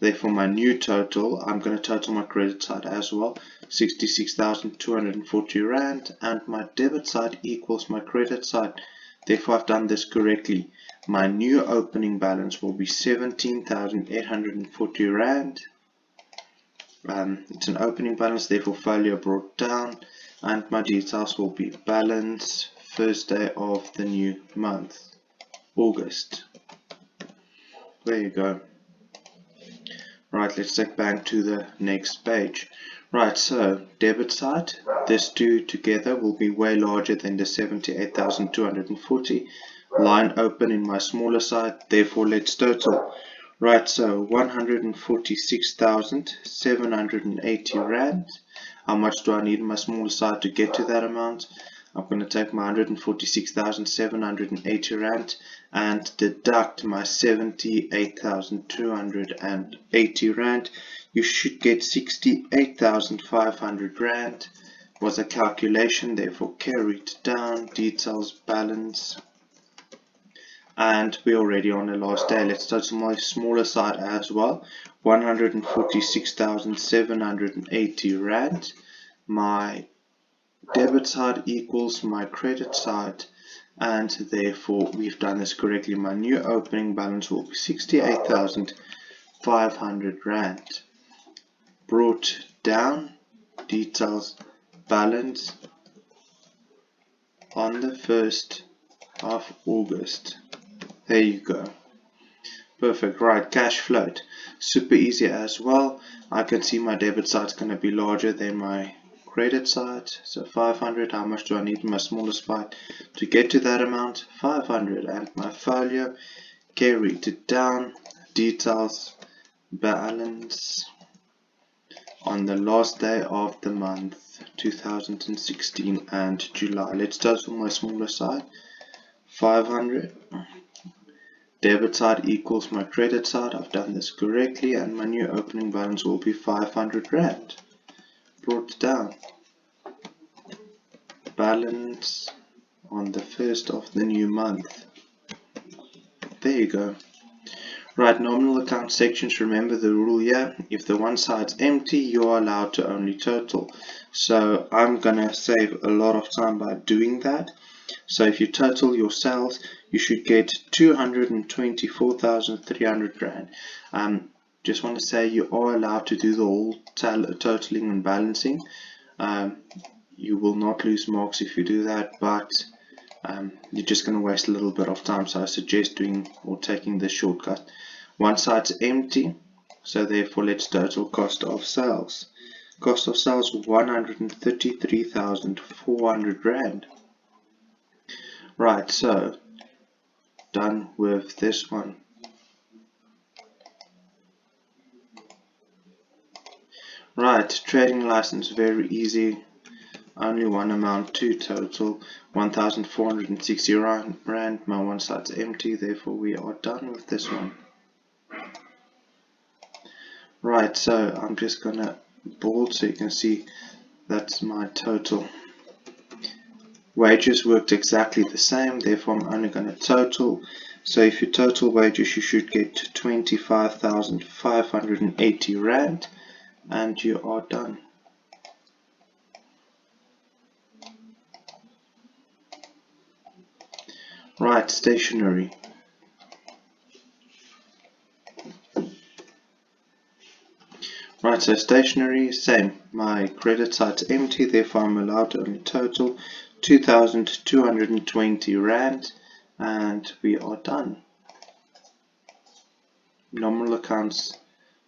Therefore my new total, I'm going to total my credit side as well, 66,240 rand, and my debit side equals my credit side. Therefore I've done this correctly. My new opening balance will be 17,840 rand. It's an opening balance, therefore failure brought down, and my details will be balanced, first day of the new month, August. There you go. Right, let's take back to the next page. Right, so debit side, these two together will be way larger than the 78,240. Line open in my smaller side, therefore let's total. Right, so 146,780 rand. How much do I need in my smaller side to get to that amount? I'm going to take my 146,780 rand and deduct my 78,280 rand. You should get 68,500 rand. Was a calculation, therefore carried down. Details balance and we're already on the last day. Let's total my smaller side as well. 146,780 rand. My debit side equals my credit side, and therefore we've done this correctly. My new opening balance will be 68,500 rand. Brought down, details, balance on the 1st of August. There you go. Perfect. Right, cash float. Super easy as well. I can see my debit side is going to be larger than my credit side. So 500. How much do I need in my smallest side to get to that amount? 500. And my folio, carried it down, details, balance on the last day of the month, 2016 and July. Let's total my smaller side. 500. Debit side equals my credit side. I've done this correctly, and my new opening balance will be 500 rand. Brought down, balance on the 1st of the new month. There you go. Right, nominal account sections. Remember the rule here. If the one side's empty, you are allowed to only total. So I'm gonna save a lot of time by doing that. So if you total your sales, you should get 224,300 rand. Just want to say you are allowed to do the whole totaling and balancing. You will not lose marks if you do that, but you're just going to waste a little bit of time. So I suggest doing or taking the shortcut. One side's empty, so therefore let's total cost of sales. Cost of sales 133,400 rand. Right, so done with this one. Right, trading license, very easy. Only one amount to total, 1,460 rand. My one side's empty, therefore we are done with this one. Right, so I'm just gonna bold so you can see that's my total. Wages worked exactly the same, therefore I'm only going to total. So if you total wages, you should get 25,580 rand, and you are done. Right, stationery. Right, so stationery, same. My credit side's empty, therefore I'm allowed to only total 2,220 rand, and we are done. Nominal accounts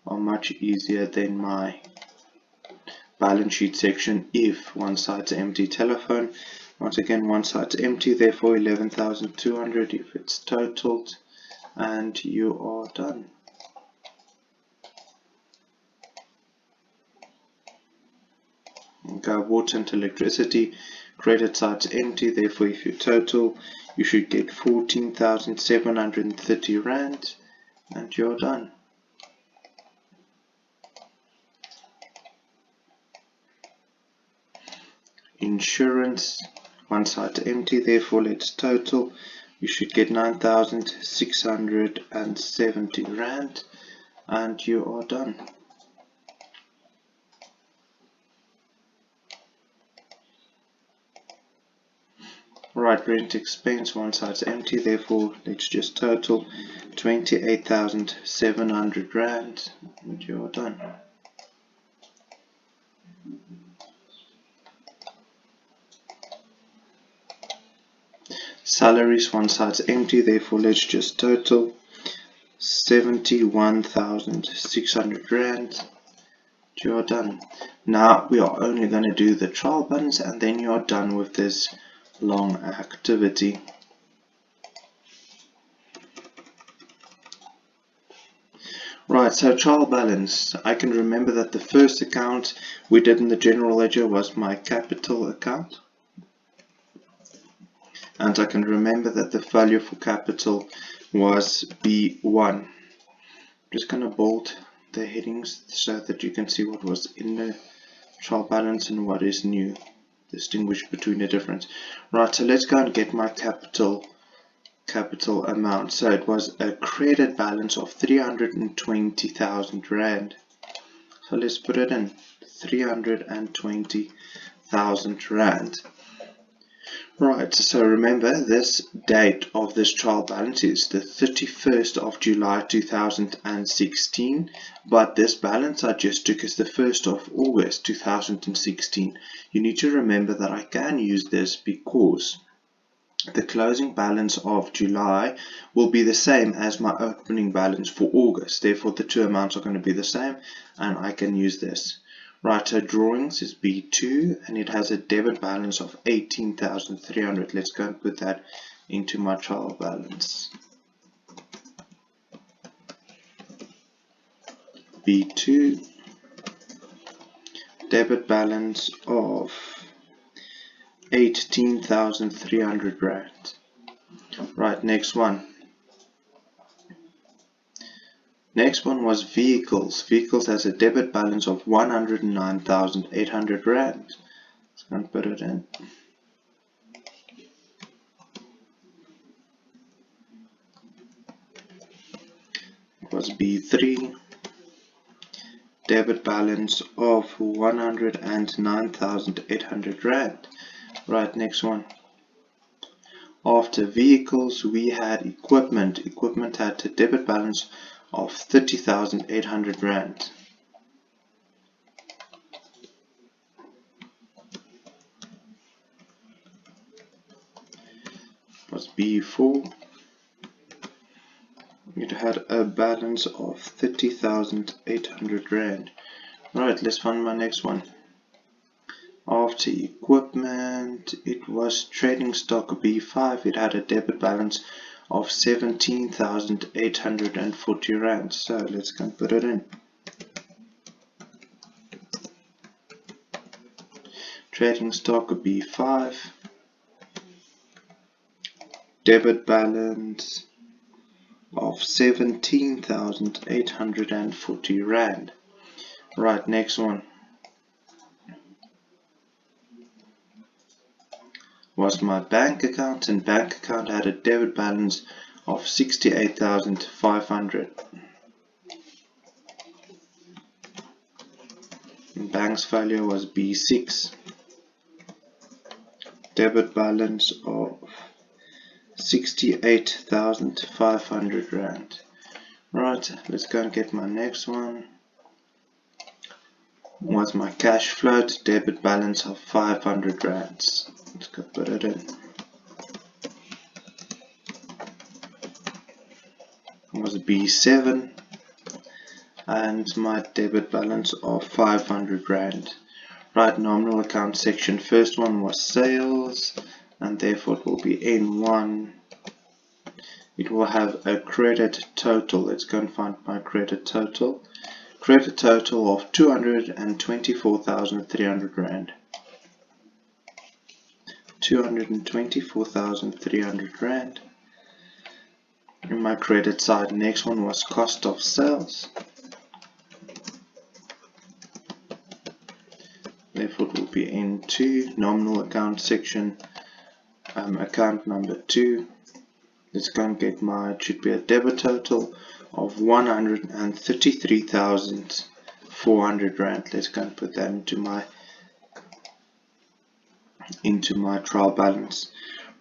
are much easier than my balance sheet section if one side's empty. Telephone, once again one side's empty, therefore 11,200 if it's totaled, and you are done. Okay, water and electricity, credit side's empty, therefore if you total, you should get 14,730 rand, and you're done. Insurance, one side's empty, therefore let's total. You should get 9,670 rand, and you are done. Right, rent expense, one side's empty, therefore let's just total 28,700 rand, and you are done. Salaries, one side's empty, therefore let's just total 71,600 rand. You are done. Now we are only going to do the trial balance, and then you are done with this long activity. Right, so trial balance. I can remember that the first account we did in the general ledger was my capital account. And I can remember that the value for capital was B1. I'm just going to bold the headings so that you can see what was in the trial balance and what is new. Distinguish between the difference. Right, so let's go and get my capital capital amount. So it was a credit balance of 320,000 Rand. So let's put it in 320,000 Rand. Right, so remember this date of this trial balance is the 31st of July 2016, but this balance I just took is the 1st of August 2016. You need to remember that I can use this because the closing balance of July will be the same as my opening balance for August. Therefore, the two amounts are going to be the same, and I can use this. Right, so drawings is B2, and it has a debit balance of 18,300. Let's go and put that into my trial balance. B2, debit balance of 18,300 Rand. Right, next one. Next one was vehicles. Vehicles has a debit balance of 109,800 Rand. Let's go and put it in. It was B3. Debit balance of 109,800 Rand. Right, next one. After vehicles, we had equipment. Equipment had a debit balance of 30,800 Rand. Was B4. It had a balance of 30,800 Rand. Right, let's find my next one. After equipment, it was trading stock B5. It had a debit balance of 17,840 Rand. So let's go and put it in. Trading stock B5. Debit balance of 17,840 Rand. Right, next one. Was my bank account, and bank account had a debit balance of 68,500. Bank's value was B6. Debit balance of 68,500 Rand. Right, let's go and get my next one. Was my cash float, debit balance of 500 Rands. Let's go put it in. Was B7, and my debit balance of 500 Rand. Right, nominal account section. First one was sales, and therefore it will be N1. It will have a credit total. Let's go and find my credit total. Credit total of 224,300 Rand. 224,300 Rand. In my credit side, next one was cost of sales. Therefore it will be N2, nominal account section, account number 2. Let's go and get my, it should be a debit total of 133,400 Rand. Let's go and put that into my trial balance.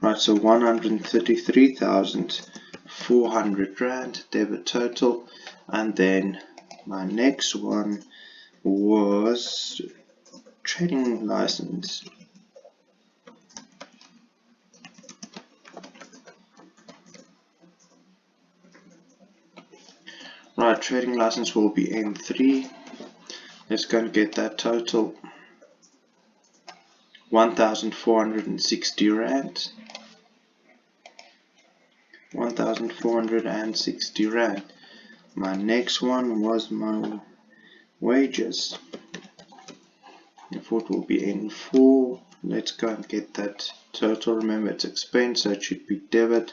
Right, so 133,400 Rand debit total, and then my next one was trading license. Right, trading license will be N3. Let's go and get that total. 1,460 Rand. 1,460 Rand. My next one was my wages. Therefore it will be N4. Let's go and get that total. Remember it's expense, so it should be debit.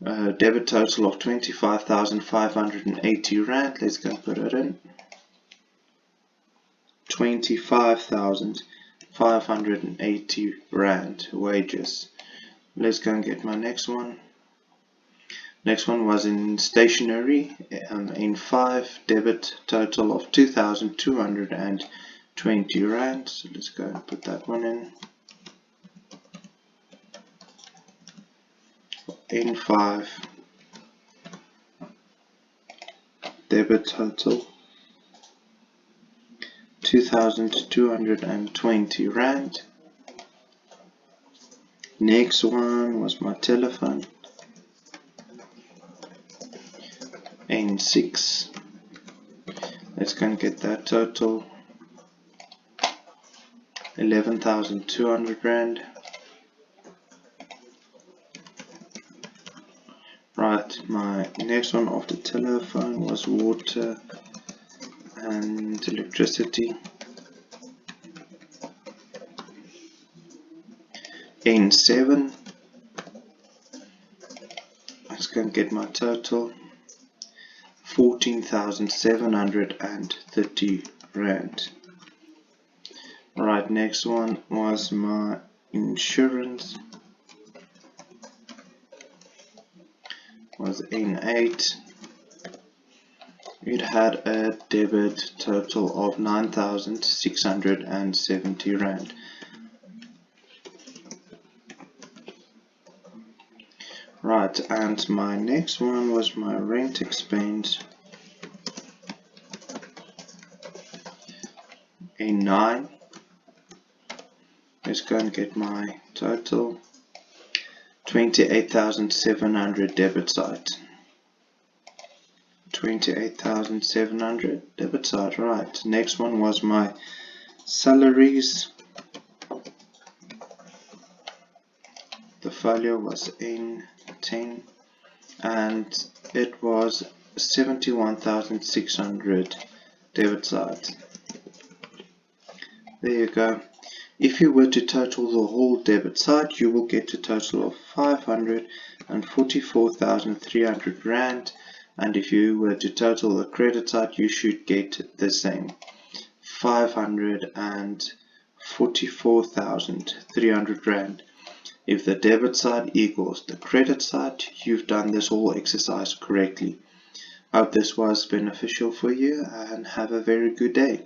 Debit total of 25,580 Rand. Let's go and put it in. 25,580 Rand wages. Let's go and get my next one. Next one was in stationery. In 5, debit total of 2,220 rand. So let's go and put that one in. In 5, debit total 2,220 rand. Next one was my telephone. In 6, let's go and get that total 11,200 rand. Right, my next one after telephone was water and electricity. In 7, let's go and get my total 14,730 rand. Right, next one was my insurance. Was in 8. It had a debit total of 9,670 rand. Right, and my next one was my rent expense. In 9, let's go and get my total 28,700 debit side. 28,700 debit side. Right, next one was my salaries. The folio was in 10 and it was 71,600 debit side. There you go. If you were to total the whole debit side, you will get a total of 544,300 rand, and if you were to total the credit side, you should get the same, 544,300 rand. If the debit side equals the credit side, you've done this whole exercise correctly. I hope this was beneficial for you and have a very good day.